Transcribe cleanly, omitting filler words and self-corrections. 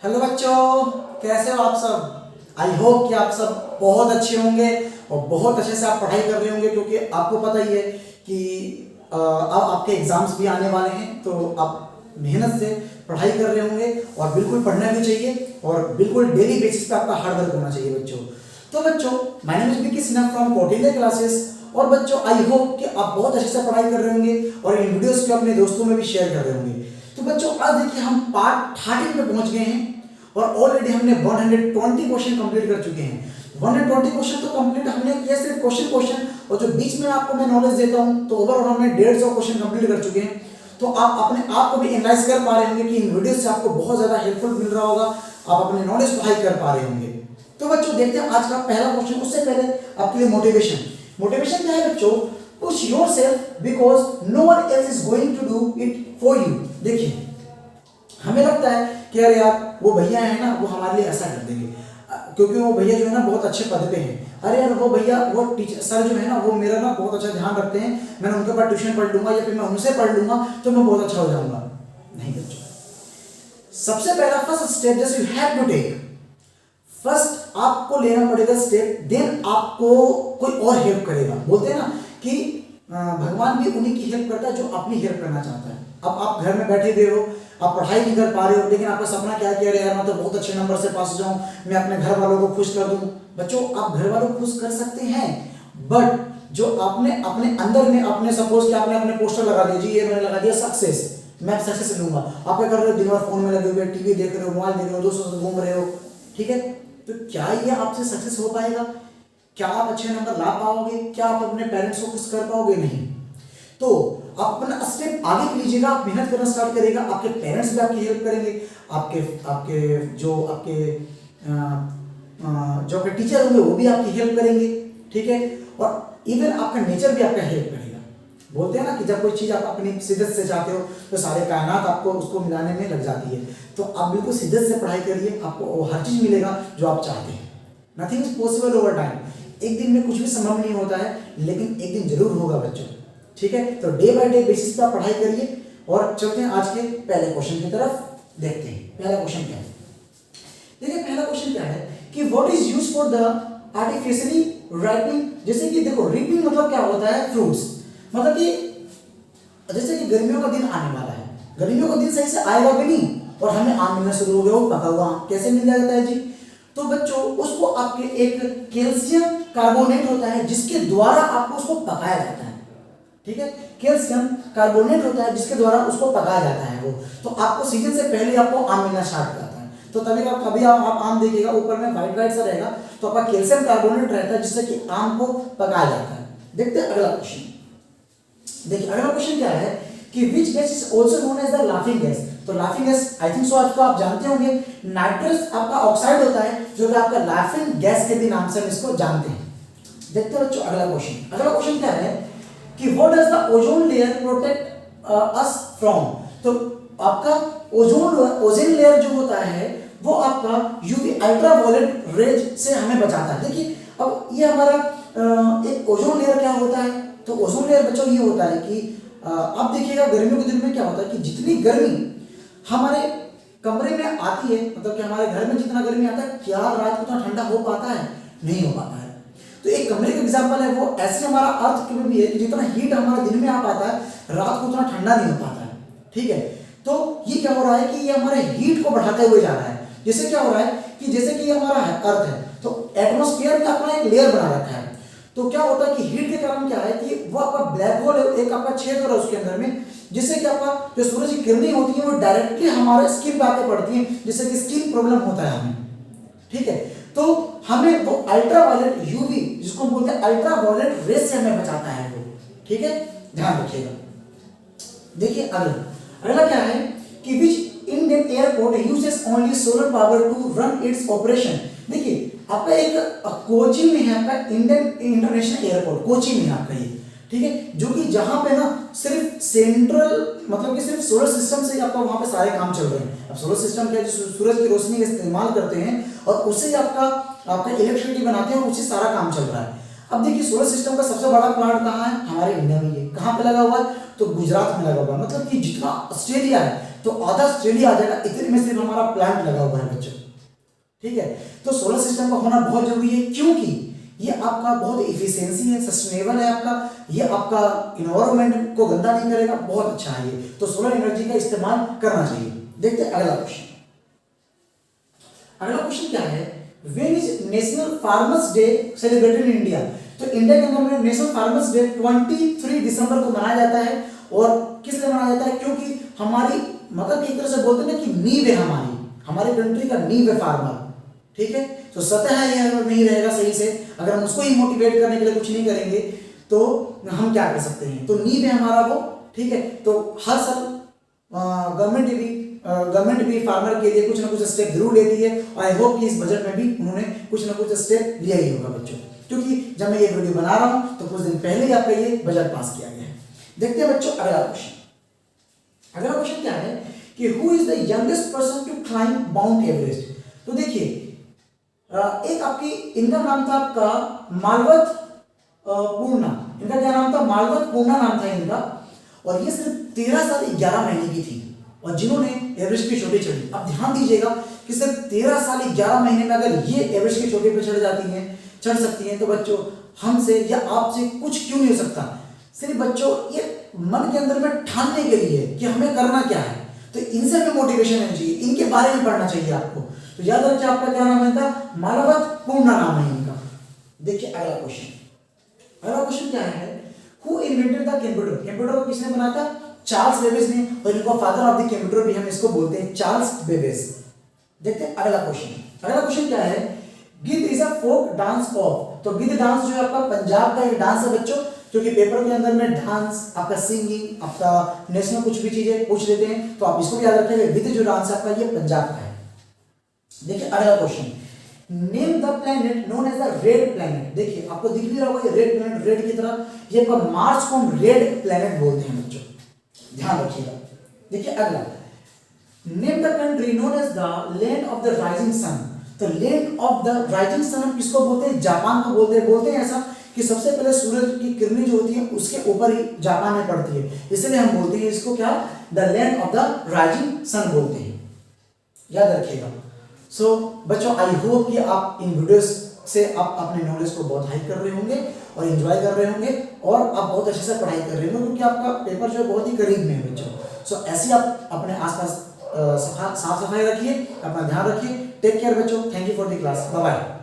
Hello बच्चों, कैसे हो आप सब। आई होप कि आप सब बहुत अच्छे होंगे और बहुत अच्छे से आप पढ़ाई कर रहे होंगे, क्योंकि आपको पता ही है कि अब आपके एग्जाम्स भी आने वाले हैं। तो आप मेहनत से पढ़ाई कर रहे होंगे और बिल्कुल पढ़ना भी चाहिए और बिल्कुल डेली बेसिस पे आपका हार्ड वर्क होना चाहिए बच्चों। तो बच्चों, my name is Vicky Sinha from Kautilya classes. और बच्चों, आई होप कि आप बहुत अच्छे से पढ़ाई कर रहे होंगे और इन वीडियोस को अपने दोस्तों में भी शेयर कर रहे होंगे। तो बच्चों, आज देखिए हम पार्ट 13 पे पहुंच गए हैं और ऑलरेडी हमने 120 क्वेश्चन कंप्लीट कर चुके हैं। 120 क्वेश्चन तो कंप्लीट हमने किया सिर्फ क्वेश्चन और जो बीच में आपको मैं नॉलेज देता हूं, तो ओवरऑल हमने 150 क्वेश्चन कंप्लीट कर चुके हैं। तो आप अपने आप को भी एनालाइज कर पा रहे होंगे कि इन वीडियो से आपको बहुत ज्यादा हेल्पफुल मिल रहा होगा, आप अपने नॉलेज को हाई कर पा रहे होंगे। तो बच्चों, देखते हैं आज का पहला क्वेश्चन। उससे पहले आपके लिए मोटिवेशन क्या है बच्चों? Push yourself because no one else is going to do it for you. देखिए, हमें लगता है कि अरे यार वो भैया है ना, वो हमारे लिए ऐसा कर देंगे, क्योंकि वो भैया जो है ना बहुत अच्छे पद पे हैं। अरे यार वो भैया, वो टीचर सर जो है ना, वो मेरा ना बहुत अच्छा ध्यान रखते हैं, मैंने उनके पास ट्यूशन पढ़ लूंगा या फिर मैं उनसे पढ़ लूंगा तो मैं बहुत अच्छा हो जाऊंगा। नहीं बच्चों, सबसे पहला फर्स्ट स्टेप जैसे you have to take, first आपको लेना पड़ेगा स्टेप, देन आपको कोई और हेल्प करेगा। बोलते हैं ना कि भगवान भी उन्हीं की हेल्प करता है जो अपनी हेल्प करना चाहता है। अब आप घर में बैठे हुए हो, आप पढ़ाई नहीं कर पा रहे हो, लेकिन आपका सपना क्या है कि अरे यार मैं तो बहुत अच्छे नंबर से पास हो जाऊं, मैं अपने घर वालों को खुश कर दूं। बच्चों, आप घर वालों को खुश कर सकते हैं, बट जो आपने अपने अंदर में, अपने सपोज कि आपने अपने पोस्टर लगा दिया, जी ये मैंने लगा दिया सक्सेस, मैं सक्सेस लूंगा। आप क्या कर रहे हो? दिन भर फोन में लगे हुए, टीवी देख रहे हो, मोबाइल देख रहे हो, दोस्तों से घूम रहे हो, ठीक है। तो क्या ये आपसे सक्सेस हो पाएगा? क्या आप अच्छे नंबर ला पाओगे? क्या आप अपने पेरेंट्स को खुश कर पाओगे? नहीं। तो आप अपना स्टेप आगे लीजिएगा, आप मेहनत करना स्टार्ट करेगा, आपके पेरेंट्स भी आपकी हेल्प करेंगे, आपके आपके जो आपके जो आपके टीचर होंगे वो भी आपकी हेल्प करेंगे, ठीक है। और इवन आपका नेचर भी आपका हेल्प करेगा। बोलते हैं ना कि जब कोई चीज आप अपनी शिद्दत से चाहते हो तो सारे कायनात आपको उसको मिलाने में लग जाती है। तो आप बिल्कुल शिद्दत से पढ़ाई करिए, आपको वो हर चीज मिलेगा जो आप चाहते हैं। Nothing is possible over time. एक दिन में कुछ भी संभव नहीं होता है, लेकिन एक दिन जरूर होगा बच्चों, ठीक है। तो डे बाय डे बेसिस पर पढ़ाई करिए और चलते हैं आज के पहले क्वेश्चन की तरफ। देखते हैं पहला क्वेश्चन क्या है। देखिए, पहला क्वेश्चन क्या है कि what is used for the artificially ripening. जैसे कि देखो, रिपिंग मतलब क्या होता है? फ्रूट्स। मतलब कि जैसे कि गर्मियों का दिन आने वाला है, गर्मियों का दिन सही से आएगा भी नहीं और हमें आम मिलना शुरू हो गया, वो पका हुआ आम कैसे मिल जाता है जी? तो बच्चों, उसको आपके एक कैल्शियम कार्बोनेट होता है जिसके द्वारा आपको उसको पकाया जाता है, ठीक है। कैल्शियम कार्बोनेट होता है जिसके द्वारा उसको पकाया जाता है वो। तो आपको सीजन से पहले आपको आम मिलना स्टार्ट हो जाता है। तो कभी आप आम देखिएगा, ऊपर में व्हाइट व्हाइट सा रहेगा, तो आपका कैल्शियम कार्बोनेट रहता है जिससे कि आम को पकाया जाता है। देखते हैं अगला क्वेश्चन। देखिए, अगला क्वेश्चन क्या है कि which gas is also known as the laughing gas. तो laughing gas I think so आपको आप जानते होंगे, नाइट्रस आपका ऑक्साइड होता है जो कि आपका लाफिंग गैस के भी नाम से हम इसको जानते हैं। देखते हैं बच्चों अगला क्वेश्चन। अगला क्वेश्चन क्या है कि what does the ozone layer protect us from. तो आपका ओजोन लेयर जो होता है वो आपका यूवी अल्ट्रावायलेट रेज से हमें बचाता है। देखिए, अब ये हमारा एक ओजोन लेयर क्या होता है? तो ओजोन लेयर बच्चों ये होता है कि आप देखिएगा गर्मियों के दिन में क्या होता है कि जितनी गर्मी हमारे कमरे में आती है, मतलब कि हमारे घर में जितना गर्मी आता है, क्या रात को उतना ठंडा हो पाता है? नहीं हो पाता है। तो एक कमरे का एग्जांपल है वो, ऐसे हमारा अर्थ में भी है कि जितना हीट हमारा दिन में आ पाता है, रात को उतना ठंडा नहीं हो पाता है, ठीक है। तो ये क्या हो रहा है कि ये हमारे हीट को बढ़ाते हुए जा रहा है। जैसे क्या हो रहा है कि जैसे कि ये हमारा अर्थ है, तो एटमॉस्फेयर में अपना एक लेयर बना रखा है। तो क्या होता है कि हीट के कारण क्या है कि वो आपका ब्लैक होल है, एक आपका छेद हो रहा है उसके अंदर में, जिससे कि आपका जो सूरज की किरणें होती है वो डायरेक्टली हमारे स्किन पे आके पड़ती है, जिससे कि स्किन प्रॉब्लम होता है हमें, ठीक है। तो हमें वो अल्ट्रावायलेट यूवी, जिसको बोलते हैं अल्ट्रावायलेट रेस से हमें बचाता है वो, ठीक है, ध्यान रखिएगा। देखिए अगला क्या है कि which Indian airport uses only solar power to run its operation. देखिए, आपका एक कोची में है, आपका इंडियन इंटरनेशनल एयरपोर्ट कोची में है आपका ये, ठीक है, जो कि जहां पे ना सिर्फ सेंट्रल, मतलब कि सिर्फ सोलर सिस्टम से आपका वहां पे सारे काम चल रहे हैं। अब सोलर सिस्टम क्या है? जो सूरज की रोशनी का इस्तेमाल करते हैं और उससे ही आपका इलेक्ट्रिसिटी बनाते हैं और उससे सारा काम चल रहा है। अब देखिए, सोलर सिस्टम का सबसे बड़ा प्लांट कहाँ है? हमारे इंडिया में। ये कहाँ पे लगा हुआ है, तो गुजरात में लगा हुआ है। मतलब कि जितना ऑस्ट्रेलिया है तो आधा ऑस्ट्रेलिया आ जाएगा, इतने में सिर्फ हमारा प्लांट लगा हुआ है बच्चों। ठीक है, तो सोलर सिस्टम का होना बहुत जरूरी है, क्योंकि ये आपका बहुत इफिशियंसी है, सस्टेनेबल है आपका, ये आपका इन्वायरमेंट को गंदा नहीं करेगा, बहुत अच्छा है ये। तो सोलर एनर्जी का इस्तेमाल करना चाहिए। देखते हैं अगला क्वेश्चन। अगला क्वेश्चन क्या है, when is national farmers day celebrated in India. तो इंडिया के अंदर में नेशनल फार्मर्स डे 23 दिसंबर को मनाया जाता है। और किस लिए मनाया जाता है, क्योंकि हमारी मतलब एक तरह से बोलते हैं ना कि नींव है हमारी कंट्री का नींव है फार्मर। ठीक है, तो सतह है अगर नहीं रहेगा सही से, अगर हम उसको ही मोटिवेट करने के लिए कुछ नहीं करेंगे तो हम क्या कर सकते हैं, तो नींव है हमारा वो। ठीक है, तो हर साल गवर्नमेंट भी फार्मर के लिए कुछ ना कुछ स्टेप जरूर लेती है। और आई होप कि इस बजट में भी उन्होंने कुछ ना कुछ स्टेप लिया ही होगा बच्चों, क्योंकि जब मैं ये वीडियो बना रहा हूं तो कुछ दिन पहले ही आपका ये बजट पास किया गया है। देखते हैं बच्चों अगला क्वेश्चन। अगला क्वेश्चन क्या है कि who is the youngest person to climb Mount Everest. तो देखिए एक आपकी, इनका नाम था आपका मालवत पूर्णा। इनका क्या नाम था, मालवत पूर्णा नाम था इनका। और ये सिर्फ 13 साल 11 महीने की थी, और जिन्होंने एवरेस्ट की चोटी चढ़ी। अब ध्यान दीजिएगा कि सिर्फ 13 साल 11 महीने में अगर ये एवरेस्ट की चोटी पर चढ़ सकती हैं, तो बच्चों हमसे या आपसे कुछ क्यों नहीं हो सकता। सिर्फ बच्चों ये मन के अंदर में ठानने के लिए कि हमें करना क्या है, तो इनसे हमें मोटिवेशन होनी चाहिए, इनके बारे में पढ़ना चाहिए आपको। तो याद रखिए आपका क्या नाम है इनका, मालवत पूर्णा नाम है इनका। देखिए अगला क्वेश्चन। अगला क्वेश्चन क्या है, who invented the computer. Computer को किसने बनाया था, चार्ल्स बेबेज ने। और इनको फादर ऑफ द कंप्यूटर भी हम इसको बोलते हैं, चार्ल्स बेबेज। देखते हैं अगला क्वेश्चन। अगला क्वेश्चन क्या है, Giddha is a folk dance of. तो गिद्ध डांस जो है आपका पंजाब का एक डांस है बच्चों, क्योंकि पेपर के अंदर में डांस, आपका सिंगिंग, आपका नेशनल कुछ भी चीजें पूछ लेते हैं, तो आप इसको भी याद रखिएगा। गिद्ध जो डांस है आपका ये पंजाब का है। देखिए अगला question, name the planet known as the red planet. देखिए आपको दिख भी रहा होगा ये रेड प्लैनेट, रेड की तरह, ये आपका मार्स को हम रेड प्लैनेट बोलते हैं बच्चों, ध्यान रखिएगा। देखिए अगला, name the country known as the land of the rising sun. तो land of the rising sun हम किसको बोलते हैं, जापान को बोलते हैं ऐसा कि सबसे पहले सूरज की किरणें जो होती है उसके ऊपर ही जापान में पड़ती है, इसलिए हम बोलते हैं इसको क्या, the land of the rising sun बोलते हैं, याद रखिएगा। सो बच्चों आई होप कि आप इन वीडियोस से आप अपने नॉलेज को बहुत हाई कर रहे होंगे और एंजॉय कर रहे होंगे, और आप बहुत अच्छे से पढ़ाई कर रहे होंगे, क्योंकि आपका पेपर जो है बहुत ही करीब में है बच्चों। सो ऐसे आप अपने आसपास साफ सफाई रखिए, अपना ध्यान रखिए। टेक केयर बच्चों, thank you for the class, bye bye.